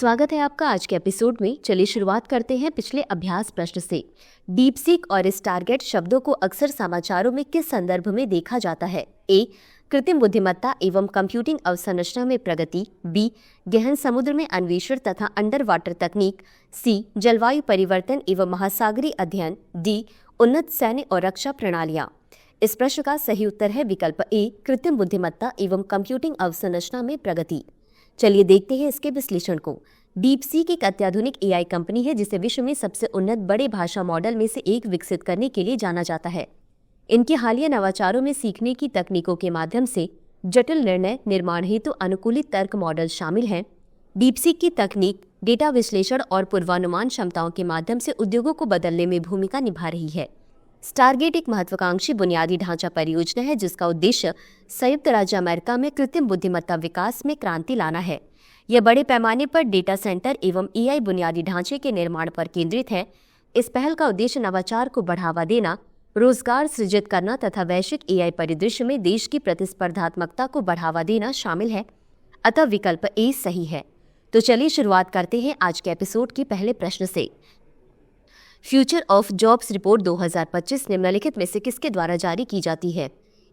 स्वागत है आपका आज के एपिसोड में। चलिए शुरुआत करते हैं पिछले अभ्यास प्रश्न से। डीपसीक और स्टारगेट शब्दों को अक्सर समाचारों में किस संदर्भ में देखा जाता है? ए. कृत्रिम बुद्धिमत्ता एवं कंप्यूटिंग अवसंरचना में प्रगति। बी. गहन समुद्र में अन्वेषण तथा अंडर वाटर तकनीक। सी. जलवायु परिवर्तन एवं महासागरीय अध्ययन। डी. उन्नत सैन्य और रक्षा प्रणालियां। इस प्रश्न का सही उत्तर है विकल्प ए. कृत्रिम बुद्धिमत्ता एवं कंप्यूटिंग अवसंरचना में प्रगति। चलिए देखते हैं इसके विश्लेषण को। डीपसीक एक अत्याधुनिक एआई कंपनी है जिसे विश्व में सबसे उन्नत बड़े भाषा मॉडल में से एक विकसित करने के लिए जाना जाता है। इनके हालिया नवाचारों में सीखने की तकनीकों के माध्यम से जटिल निर्णय निर्माण हेतु अनुकूलित तर्क मॉडल शामिल हैं। डीपसीक की तकनीक डेटा विश्लेषण और पूर्वानुमान क्षमताओं के माध्यम से उद्योगों को बदलने में भूमिका निभा रही है। स्टारगेट एक महत्वाकांक्षी बुनियादी ढांचा परियोजना है जिसका उद्देश्य संयुक्त राज्य अमेरिका में कृत्रिम बुद्धिमत्ता विकास में क्रांति लाना है। यह बड़े पैमाने पर डेटा सेंटर एवं एआई बुनियादी ढांचे के निर्माण पर केंद्रित है। इस पहल का उद्देश्य नवाचार को बढ़ावा देना, रोजगार सृजित करना तथा वैश्विक एआई परिदृश्य में देश की प्रतिस्पर्धात्मकता को बढ़ावा देना शामिल है। अतः विकल्प ए सही है। तो चलिए शुरुआत करते हैं आज के एपिसोड के पहले प्रश्न से। फ्यूचर ऑफ जॉब्स रिपोर्ट 2025 निम्नलिखित में से किसके द्वारा जारी की जाती है?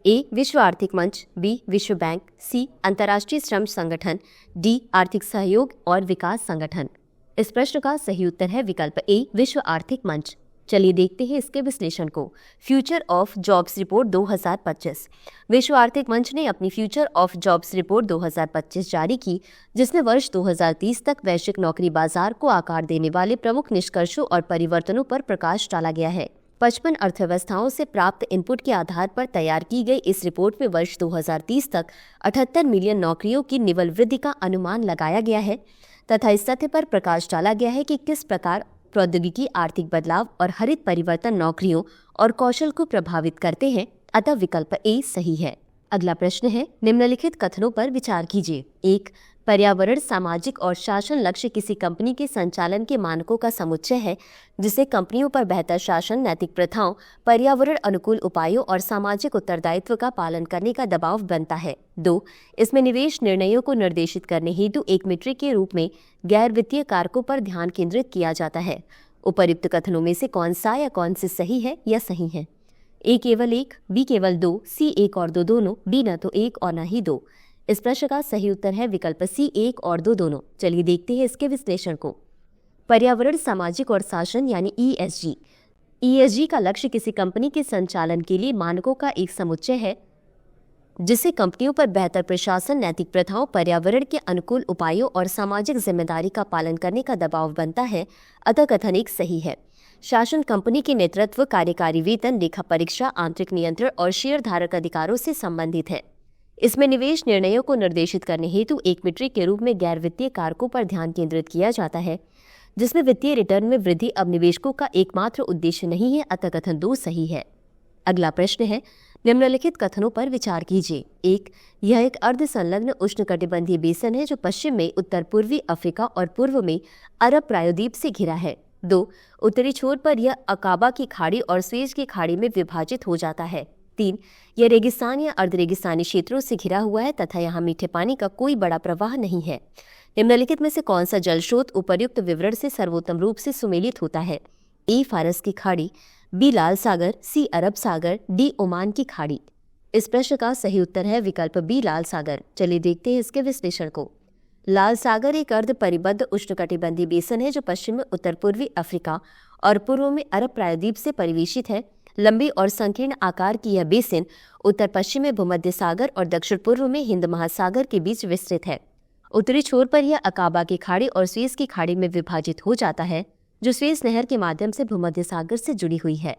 ए. विश्व आर्थिक मंच। बी. विश्व बैंक। सी. अंतर्राष्ट्रीय श्रम संगठन। डी. आर्थिक सहयोग और विकास संगठन। इस प्रश्न का सही उत्तर है विकल्प ए. विश्व आर्थिक मंच। चलिए देखते हैं इसके विश्लेषण को। Future of jobs report 2025। विश्व आर्थिक मंच ने अपनी फ्यूचर ऑफ जॉब्स रिपोर्ट 2025 जारी की, जिसमें वर्ष 2030 तक वैश्विक नौकरी बाजार को आकार देने वाले प्रमुख निष्कर्षों और परिवर्तनों पर प्रकाश डाला गया है। 55 अर्थव्यवस्थाओं से प्राप्त इनपुट के आधार पर तैयार की गई इस रिपोर्ट में वर्ष 2030 तक 78 मिलियन नौकरियों की निवल वृद्धि का अनुमान लगाया गया है तथा इस तथ्य पर प्रकाश डाला गया है कि किस प्रकार प्रौद्योगिकी, आर्थिक बदलाव और हरित परिवर्तन नौकरियों और कौशल को प्रभावित करते हैं। अतः विकल्प ए सही है। अगला प्रश्न है, निम्नलिखित कथनों पर विचार कीजिए। 1. पर्यावरण, सामाजिक और शासन लक्ष्य किसी कंपनी के संचालन के मानकों का समुच्चय है जिसे कंपनियों पर बेहतर शासन, नैतिक प्रथाओं, पर्यावरण अनुकूल उपायों और सामाजिक उत्तरदायित्व का पालन करने का दबाव बनता है। 2. इसमें निवेश निर्णयों को निर्देशित करने हेतु एक मीट्रिक के रूप में गैर वित्तीय कारकों पर ध्यान केंद्रित किया जाता है। उपर्युक्त कथनों में से कौन सा या कौन से सही है या सही है? ए केवल 1, बी केवल 2, सी 1 और 2 दोनों, डी न तो 1 और न ही 2। इस प्रश्न का सही उत्तर है विकल्प सी 1 और 2 दोनों। चलिए देखते हैं इसके विश्लेषण को। पर्यावरण, सामाजिक और शासन यानी ईएसजी। ईएसजी का लक्ष्य किसी कंपनी के संचालन के लिए मानकों का एक समुच्चय है जिससे कंपनियों पर बेहतर प्रशासन, नैतिक प्रथाओं, पर्यावरण के अनुकूल उपायों और सामाजिक जिम्मेदारी का पालन करने का दबाव बनता है। अतः कथन एक सही है। शासन कंपनी के नेतृत्व, कार्यकारी वेतन, लेखा परीक्षा, आंतरिक नियंत्रण और शेयर धारक अधिकारों से संबंधित है। इसमें निवेश निर्णयों को निर्देशित करने हेतु एक मीट्रिक के रूप में गैर वित्तीय कारकों पर ध्यान केंद्रित किया जाता है जिसमें वित्तीय रिटर्न में वृद्धि अब निवेशकों का एकमात्र उद्देश्य नहीं है। अतः कथन 2 सही है। अगला प्रश्न है, निम्नलिखित कथनों पर विचार कीजिए। 1. यह एक अर्ध संलग्न उष्णकटिबंधीय बेसन है जो पश्चिम में उत्तर पूर्वी अफ्रीका और पूर्व में अरब प्रायद्वीप से घिरा है। 2. उत्तरी छोर पर यह अकाबा की खाड़ी और स्वेज की खाड़ी में विभाजित हो जाता है। 3. यह रेगिस्तान या अर्ध रेगिस्तानी क्षेत्रों से घिरा हुआ है तथा यहाँ मीठे पानी का कोई बड़ा प्रवाह नहीं है। निम्नलिखित में से कौन सा जल स्रोत उपर्युक्त विवरण से सर्वोत्तम रूप से सुमेलित होता है? ए. फारस की खाड़ी। बी. लाल सागर। सी. अरब सागर। डी. ओमान की खाड़ी। इस प्रश्न का सही उत्तर है विकल्प बी. लाल सागर। चलिए देखते हैं इसके विश्लेषण को। लाल सागर एक अर्ध परिबद्ध उष्णकटिबंधीय बेसन है जो पश्चिम में उत्तर पूर्वी अफ्रीका और पूर्व में अरब प्रायद्वीप से परिवेशित है। लंबी और संकीर्ण आकार की यह बेसिन उत्तर पश्चिम में भूमध्य सागर और दक्षिण पूर्व में हिंद महासागर के बीच विस्तृत है। उत्तरी छोर पर यह अकाबा की खाड़ी और स्वेज की खाड़ी में विभाजित हो जाता है जो स्वेज नहर के माध्यम से भूमध्य सागर से जुड़ी हुई है।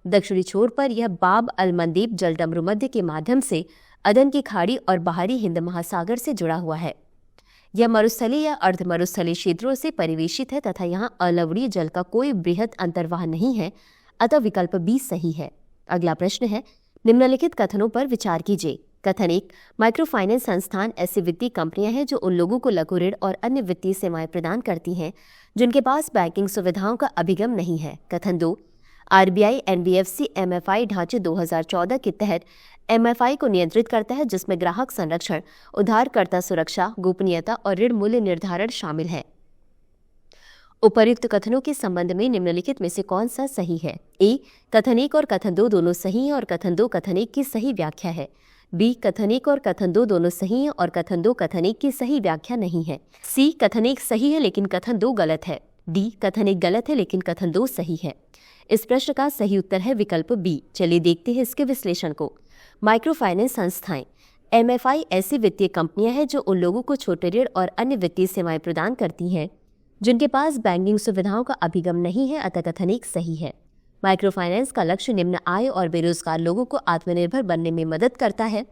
दक्षिणी छोर पर यह बाब अल मंदीब जलडमरू मध्य के माध्यम से अदन की खाड़ी और बाहरी हिंद महासागर से जुड़ा हुआ है। यह मरुस्थलीय या अर्ध मरुस्थलीय क्षेत्रों से परिवेशित है तथा यहाँ अलवणीय जल का कोई बृहद अंतर्वाह नहीं है। अतः विकल्प बी सही है। अगला प्रश्न है, निम्नलिखित कथनों पर विचार कीजिए। कथन 1. माइक्रो फाइनेंस संस्थान ऐसी वित्तीय कंपनियां हैं जो उन लोगों को लघु ऋण और अन्य वित्तीय सेवाएं प्रदान करती हैं जिनके पास बैंकिंग सुविधाओं का अभिगम नहीं है। कथन 2. आरबीआई एनबीएफसी एमएफआई ढांचे 2014 के तहत एमएफआई को नियंत्रित करता है जिसमें ग्राहक संरक्षण, उधारकर्ता सुरक्षा, गोपनीयता और ऋण मूल्य निर्धारण शामिल है। उपर्युक्त कथनों के संबंध में निम्नलिखित में से कौन सा सही है? ए, कथन 1 और कथन 2 दोनों सही हैं और कथन 2 कथन 1 की सही व्याख्या है। बी, कथन 1 और कथन 2 दोनों सही हैं और कथन 2 कथन 1 की सही व्याख्या नहीं है। सी, कथन 1 सही है लेकिन कथन 2 गलत है। डी, कथन 1 गलत है लेकिन कथन 2 सही है। इस प्रश्न का सही उत्तर है विकल्प बी। चलिए देखते हैं इसके विश्लेषण को। माइक्रो फाइनेंस संस्थाएं MFI ऐसी वित्तीय कंपनियां हैं जो उन लोगों को छोटे ऋण और अन्य वित्तीय सेवाएं प्रदान करती हैं जिनके पास बैंकिंग सुविधाओं का अभिगम नहीं है, अतः कथन 1 सही है। माइक्रो फाइनेंस का लक्ष्य निम्न आय और बेरोजगार लोगों को आत्मनिर्भर बनने में मदद करता है।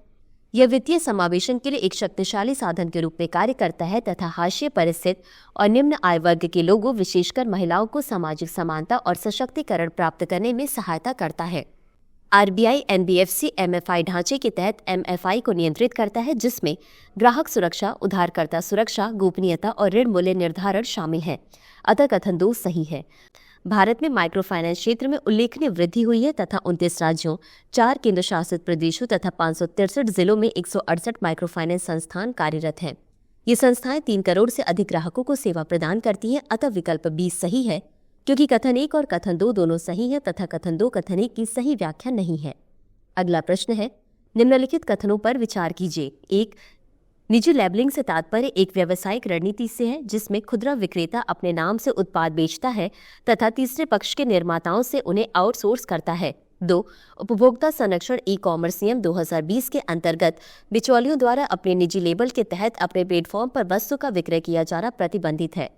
यह वित्तीय समावेशन के लिए एक शक्तिशाली साधन के रूप में कार्य करता है तथा हाशिए पर स्थित और निम्न आय वर्ग के लोगों, विशेषकर महिलाओं को सामाजिक समानता और सशक्तिकरण प्राप्त करने में सहायता करता है। RBI NBFC MFI ढांचे के तहत MFI को नियंत्रित करता है जिसमें ग्राहक सुरक्षा, उधारकर्ता सुरक्षा, गोपनीयता और ऋण मूल्य निर्धारण शामिल है, अतः कथन 2 सही है। भारत में माइक्रो फाइनेंस क्षेत्र में उल्लेखनीय वृद्धि हुई है तथा 29 राज्यों, 4 केंद्र शासित प्रदेशों तथा 563 जिलों में 168 माइक्रो फाइनेंस संस्थान कार्यरत हैं। ये संस्थाएं 3 करोड़ से अधिक ग्राहकों को सेवा प्रदान करती हैं, अतः विकल्प बी सही है क्योंकि कथन 1 और कथन 2 दोनों सही हैं तथा कथन 2 कथन 1 की सही व्याख्या नहीं है। अगला प्रश्न है, निम्नलिखित कथनों पर विचार कीजिए। 1, निजी लेबलिंग से तात्पर्य एक व्यावसायिक रणनीति से है जिसमें खुदरा विक्रेता अपने नाम से उत्पाद बेचता है तथा तीसरे पक्ष के निर्माताओं से उन्हें आउटसोर्स करता है। 2, उपभोक्ता संरक्षण ई-कॉमर्स नियम 2020 के अंतर्गत बिचौलियों द्वारा अपने निजी लेबल के तहत अपने प्लेटफॉर्म पर वस्तु का विक्रय किया जाना प्रतिबंधित है।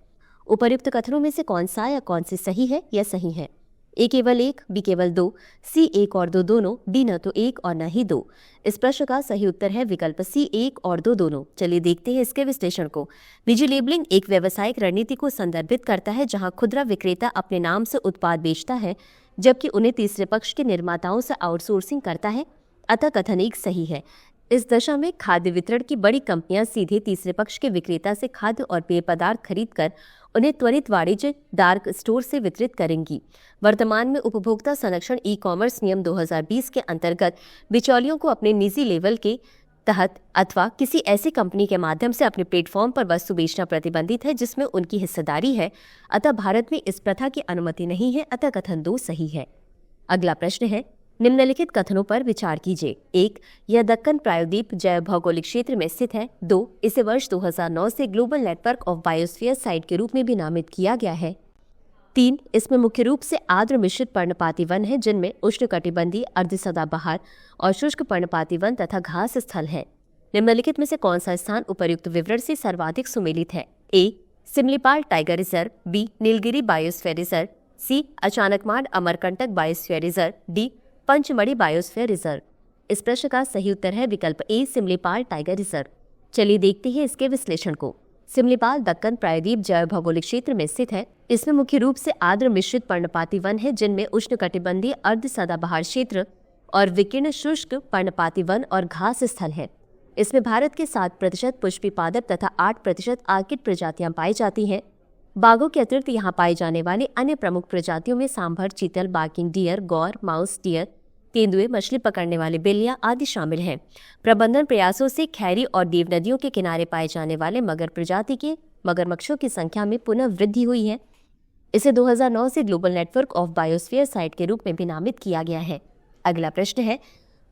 उपर्युक्त कथनों में से कौन सा या कौन सी सही है या सही है? ए केवल 1, बी केवल 2, सी 1 और 2 दोनों, डी न तो 1 और न ही 2। इस प्रश्न का सही उत्तर है विकल्प सी 1 और 2 दोनों। चलिए देखते हैं इसके विश्लेषण को। निजी लेबलिंग एक व्यावसायिक रणनीति को संदर्भित करता है जहां खुदरा विक्रेता अपने नाम से उत्पाद बेचता है जबकि उन्हें तीसरे पक्ष के निर्माताओं से आउटसोर्सिंग करता है, अतः कथन 1 सही है। इस दशा में खाद्य वितरण की बड़ी कंपनियां सीधे तीसरे पक्ष के विक्रेता से खाद्य और पेय पदार्थ खरीदकर उन्हें त्वरित वाणिज्य डार्क स्टोर से वितरित करेंगी। वर्तमान में उपभोक्ता संरक्षण ई-कॉमर्स नियम 2020 के अंतर्गत बिचौलियों को अपने निजी लेवल के तहत अथवा किसी ऐसी कंपनी के माध्यम से अपने प्लेटफॉर्म पर वस्तु बेचना प्रतिबंधित है जिसमें उनकी हिस्सेदारी है, अतः भारत में इस प्रथा की अनुमति नहीं है, अतः कथन 2 सही है। अगला प्रश्न है, निम्नलिखित कथनों पर विचार कीजिए। 1, यह दक्कन प्रायद्वीप जैव भौगोलिक क्षेत्र में स्थित है। 2, इसे वर्ष 2009 से global network of biosphere site के रूप में भी नामित किया गया है। 3, इसमें मुख्य रूप से आर्द्र मिश्रित पर्णपाती वन है जिनमें उष्णकटिबंधीय, अर्धसदाबहार और शुष्क पर्णपाती वन तथा घास स्थल है। निम्नलिखित में से कौन सा स्थान उपर्युक्त विवरण से सर्वाधिक सुमेलित है? A, Similipal tiger reserve, B, Nilgiri biosphere reserve, C, Achanakmar Amarkantak biosphere reserve, D, Pachmarhi biosphere reserve. इस प्रश्न का सही उत्तर है विकल्प ए, सिमलीपाल टाइगर रिजर्व। चलिए देखते हैं इसके विश्लेषण को। सिमलीपाल दक्कन प्रायद्वीप जैव भौगोलिक क्षेत्र में स्थित है। इसमें मुख्य रूप से आर्द्र मिश्रित पर्णपाती वन है जिनमें उष्णकटिबंधीय, अर्ध सदाबहार क्षेत्र और विकीर्ण शुष्क पर्णपाती वन और घास स्थल है। इसमें भारत के 7% पुष्पी पादप तथा 8% आर्किड प्रजातियां पाई जाती हैं। बाघों के अतिरिक्त यहाँ पाए जाने वाले अन्य प्रमुख प्रजातियों में सांभर, चीतल, बार्किंग डियर, गौर, माउस डियर, तेंदुए, मछली पकड़ने वाले बिल्लियां आदि शामिल हैं। प्रबंधन प्रयासों से खैरी और देव नदियों के किनारे पाए जाने वाले मगर प्रजाति के मगरमच्छों की संख्या में पुनः वृद्धि हुई है। इसे 2009 से global network of biosphere site के रूप में भी नामित किया गया है। अगला प्रश्न है,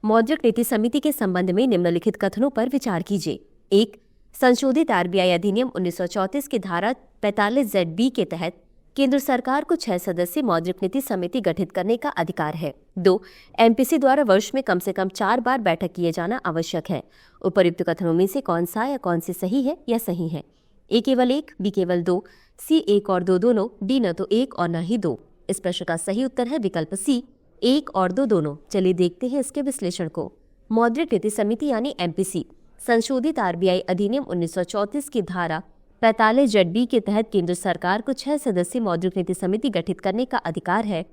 मौद्रिक नीति समिति के संबंध में निम्नलिखित कथनों पर विचार कीजिए। 1, संशोधित RBI अधिनियम 1934 की धारा 45ZB के तहत केंद्र सरकार को 6 सदस्यीय मौद्रिक नीति समिति गठित करने का अधिकार है। 2, MPC द्वारा वर्ष में कम से कम 4 बार बैठक किए जाना आवश्यक है। उपर्युक्त कथनों में से कौन सा या कौन सी सही है या सही है? ए केवल 1, बी केवल 2, सी 1 और 2 दोनों, डी न तो 1 और न ही 2। इस प्रश्न का सही उत्तर है विकल्प सी, 1 और 2 दोनों। चलिए देखते हैं इसके विश्लेषण को। मौद्रिक नीति समिति यानी MPC संशोधित RBI अधिनियम 1934 की धारा 45ZB के तहत केंद्र सरकार को 6 सदस्यीय मौद्रिक नीति समिति गठित करने का अधिकार है,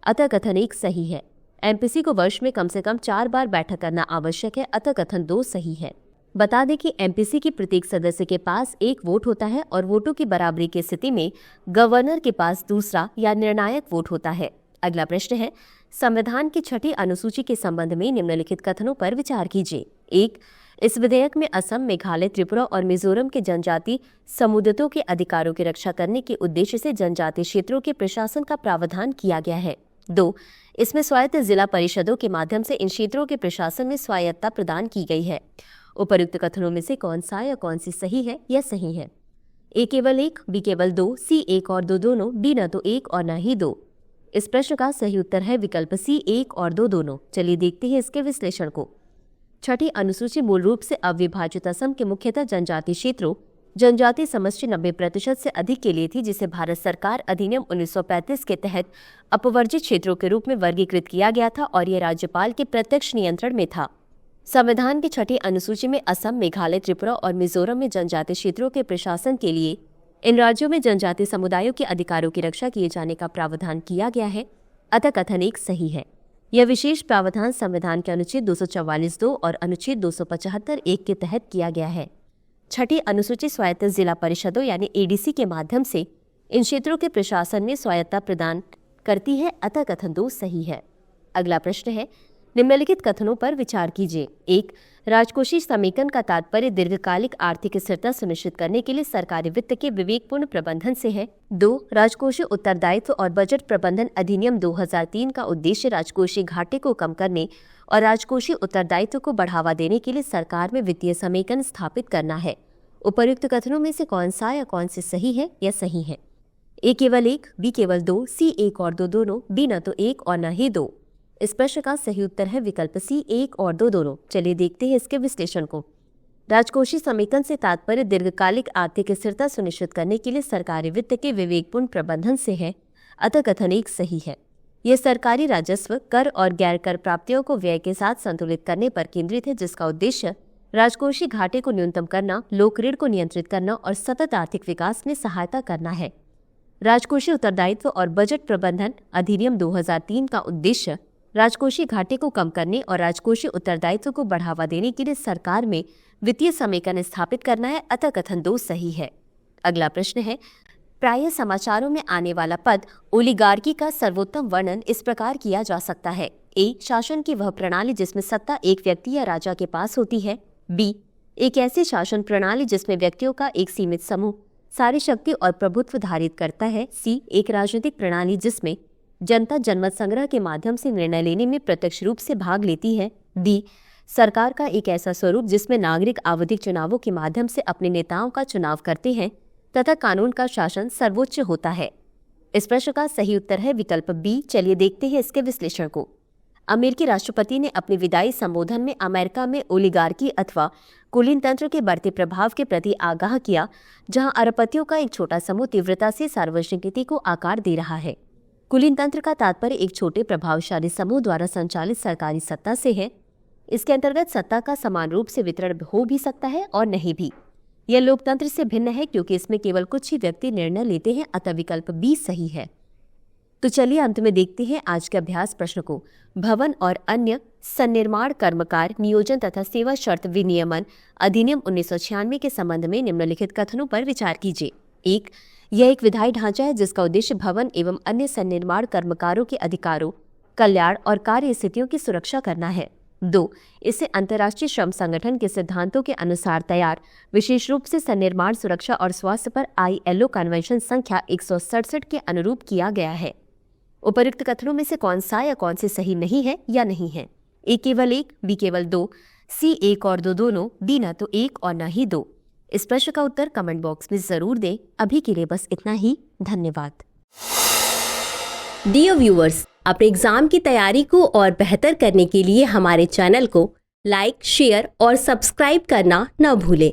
अतः कथन 1 सही है। MPC को वर्ष में कम से कम 4 बार बैठक करना आवश्यक है, अतः कथन 2 सही है। बता दें कि MPC की प्रत्येक सदस्य के पास 1 वोट होता है और वोटों की बराबरी की स्थिति में गवर्नर के पास दूसरा या निर्णायक वोट होता है। अगला प्रश्न है, संविधान की 6ठी अनुसूची के संबंध में निम्नलिखित कथनों पर विचार कीजिए। 1, इस विधेयक में असम, मेघालय, त्रिपुरा और मिजोरम के जनजाति समुदायों के अधिकारों की रक्षा करने के उद्देश्य से जनजातीय क्षेत्रों के प्रशासन का प्रावधान किया गया है। 2. इसमें स्वायत्त जिला परिषदों के माध्यम से इन क्षेत्रों के प्रशासन में स्वायत्तता प्रदान की गई है। उपर्युक्त कथनों में से कौन सा या कौन सी सही है या सही है? ए केवल 1, बी केवल 2, सी 1 और 2 दोनों, डी न तो 1 और न ही 2। इस प्रश्न का सही उत्तर है विकल्प सी 1 और 2 दोनों। चलिए देखते हैं इसके विश्लेषण को। छठी अनुसूची मूल रूप से अविभाजित असम के मुख्यतः जनजातीय क्षेत्रों जनजातीय समष्टि 90% से अधिक के लिए थी, जिसे भारत सरकार अधिनियम 1935 के तहत अपवर्जित क्षेत्रों के रूप में वर्गीकृत किया गया था और यह राज्यपाल के प्रत्यक्ष नियंत्रण में था। संविधान की छठी अनुसूची में असम, मेघालय, त्रिपुरा और मिजोरम में जनजातीय क्षेत्रों के प्रशासन के लिए इन राज्यों में जनजातीय समुदायों के अधिकारों की रक्षा किए जाने का प्रावधान किया गया है। अतः कथन 1 सही है। यह विशेष प्रावधान संविधान के अनुच्छेद 244(2) और अनुच्छेद 275(1) के तहत किया गया है। छठी अनुसूची स्वायत्त जिला परिषदों यानी एडीसी के माध्यम से इन क्षेत्रों के प्रशासन में स्वायत्तता प्रदान करती है। अतः कथन 2 सही है। अगला प्रश्न है, निम्नलिखित कथनों पर विचार कीजिए। 1. राजकोषीय समेकन का तात्पर्य दीर्घकालिक आर्थिक स्थिरता सुनिश्चित करने के लिए सरकारी वित्त के विवेकपूर्ण प्रबंधन से है। 2. राजकोषीय उत्तरदायित्व और बजट प्रबंधन अधिनियम 2003 का उद्देश्य राजकोषीय घाटे को कम करने और राजकोषीय उत्तरदायित्व को बढ़ावा देने के लिए सरकार में वित्तीय समेकन स्थापित करना है। उपर्युक्त कथनों में से कौन सा या कौन से सही है या सही है? ए केवल 1, बी केवल 2, सी 1 और 2 दोनों, डी न तो 1 और न ही 2। इस प्रश्न का सही उत्तर है विकल्प सी 1 और 2 दोनों। चलिए देखते हैं इसके विश्लेषण को। राजकोषीय समेकन से तात्पर्य दीर्घकालिक आर्थिक स्थिरता सुनिश्चित करने के लिए सरकारी वित्त के विवेकपूर्ण प्रबंधन से है। अतः कथन 1 सही है। यह सरकारी राजस्व, कर और गैर कर प्राप्तियों को व्यय के साथ संतुलित करने पर केंद्रित है, जिसका उद्देश्य राजकोषीय घाटे को न्यूनतम करना, लोक ऋण को नियंत्रित करना और सतत आर्थिक विकास में सहायता करना है। राजकोषीय उत्तरदायित्व और बजट प्रबंधन अधिनियम 2003 का उद्देश्य राजकोषीय घाटे को कम करने और राजकोषीय उत्तरदायित्व को बढ़ावा देने के लिए सरकार में वित्तीय समेकन स्थापित करना है। अतः कथन 2 सही है। अगला प्रश्न है, प्रायः समाचारों में आने वाला पद ओलिगार्की का सर्वोत्तम वर्णन इस प्रकार किया जा सकता है। ए. शासन की वह प्रणाली जिसमें सत्ता एक व्यक्ति या राजा के पास होती है। बी. एक ऐसी शासन प्रणाली जिसमें व्यक्तियों का एक सीमित समूह सारी शक्ति और प्रभुत्व धारित करता है। सी. एक राजनीतिक प्रणाली जिसमें जनता जनमत संग्रह के माध्यम से निर्णय लेने में प्रत्यक्ष रूप से भाग लेती है। डी. सरकार का एक ऐसा स्वरूप जिसमें नागरिक आवधिक चुनावों के माध्यम से अपने नेताओं का चुनाव करते हैं तथा कानून का शासन सर्वोच्च होता है। इस प्रश्न का सही उत्तर है विकल्प बी। चलिए देखते हैं इसके विश्लेषण को। अमेरिकी राष्ट्रपति ने अपने विदाई संबोधन में अमेरिका में ओलिगार्की अथवा कुलीन तंत्र के बढ़ते प्रभाव के प्रति आगाह किया, जहां अरबपतियों का एक छोटा समूह तीव्रता से सार्वजनिक नीति को आकार दे रहा है। कुलीन तंत्र का तात्पर्य एक छोटे प्रभावशाली समूह द्वारा संचालित सरकारी सत्ता से है। इसके अंतर्गत सत्ता का समान रूप से वितरण हो भी सकता है और नहीं भी। यह लोकतंत्र से भिन्न है क्योंकि इसमें केवल कुछ ही व्यक्ति निर्णय लेते हैं। अतः विकल्प बी सही है। तो चलिए अंत में देखते हैं आज के अभ्यास प्रश्न को। भवन और अन्य सन्निर्माण कर्मकार नियोजन तथा सेवा शर्त विनियमन अधिनियम 1996 के संबंध में निम्नलिखित कथनों पर विचार कीजिए। 1. यह एक विधायी ढांचा है जिसका उद्देश्य भवन एवं अन्य सन्निर्माण कर्मकारों के अधिकारों, कल्याण और कार्य स्थितियों की सुरक्षा करना है। 2. इसे अंतर्राष्ट्रीय श्रम संगठन के सिद्धांतों के अनुसार तैयार विशेष रूप से सन्निर्माण सुरक्षा और स्वास्थ्य पर ILO कन्वेंशन संख्या 167 के अनुरूप किया गया है। उपर्युक्त कथनों में से कौन सा या कौन से सही नहीं है या नहीं है? ए केवल 1, बी केवल 2, सी 1 और 2 दोनों, डी न तो 1 और न ही 2। इस प्रश्न का उत्तर कमेंट बॉक्स में जरूर दें। अभी के लिए बस इतना ही। धन्यवाद। डियर व्यूअर्स, अपने एग्जाम की तैयारी को और बेहतर करने के लिए हमारे चैनल को लाइक, शेयर और सब्सक्राइब करना न भूलें।